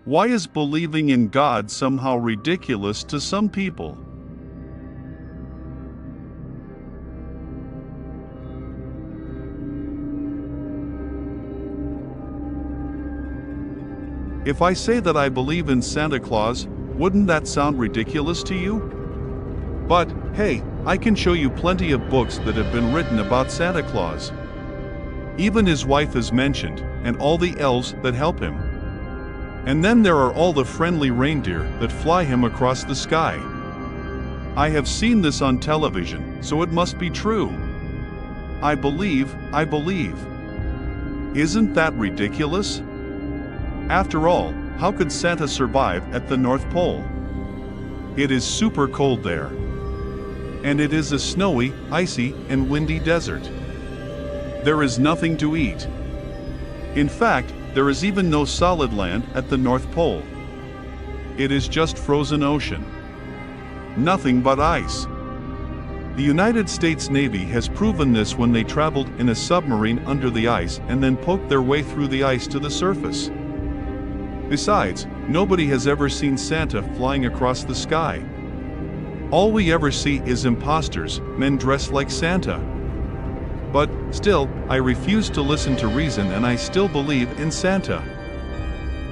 Why is believing in God somehow ridiculous to some people? If I say that I believe in Santa Claus, wouldn't that sound ridiculous to you? But, hey, I can show you plenty of books that have been written about Santa Claus. Even his wife is mentioned, and all the elves that help him. And then there are all the friendly reindeer that fly him across the sky. I have seen this on television, so it must be true. I believe. Isn't that ridiculous? After all, how could Santa survive at the North Pole? It is super cold there. And it is a snowy, icy, and windy desert. There is nothing to eat. In fact, there is even no solid land at the North Pole. It is just frozen ocean. Nothing but ice. The United States Navy has proven this when they traveled in a submarine under the ice and then poked their way through the ice to the surface. Besides, nobody has ever seen Santa flying across the sky. All we ever see is imposters, men dressed like Santa. But, still, I refuse to listen to reason and I still believe in Santa.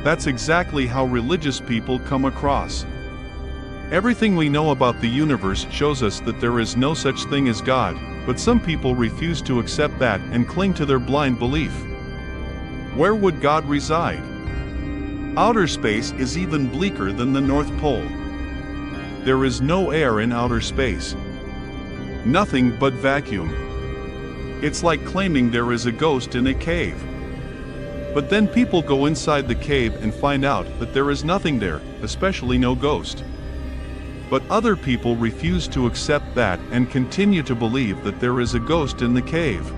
That's exactly how religious people come across. Everything we know about the universe shows us that there is no such thing as God, but some people refuse to accept that and cling to their blind belief. Where would God reside? Outer space is even bleaker than the North Pole. There is no air in outer space. Nothing but vacuum. It's like claiming there is a ghost in a cave. But then people go inside the cave and find out that there is nothing there, especially no ghost. But other people refuse to accept that and continue to believe that there is a ghost in the cave.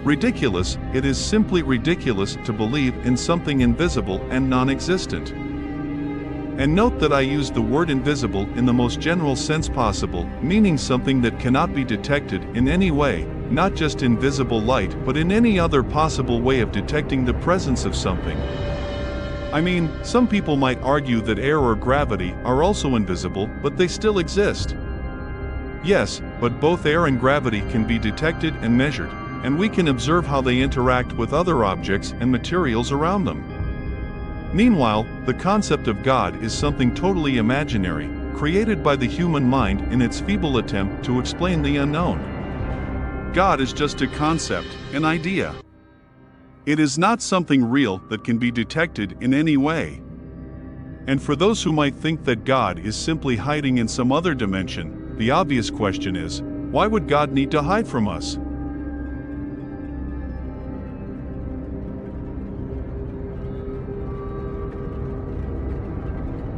Ridiculous, it is simply ridiculous to believe in something invisible and non-existent. And note that I use the word invisible in the most general sense possible, meaning something that cannot be detected in any way, not just in visible light but in any other possible way of detecting the presence of something. I mean, some people might argue that air or gravity are also invisible, but they still exist. Yes, but both air and gravity can be detected and measured, and we can observe how they interact with other objects and materials around them. Meanwhile, the concept of God is something totally imaginary, created by the human mind in its feeble attempt to explain the unknown. God is just a concept, an idea. It is not something real that can be detected in any way. And for those who might think that God is simply hiding in some other dimension, the obvious question is, why would God need to hide from us?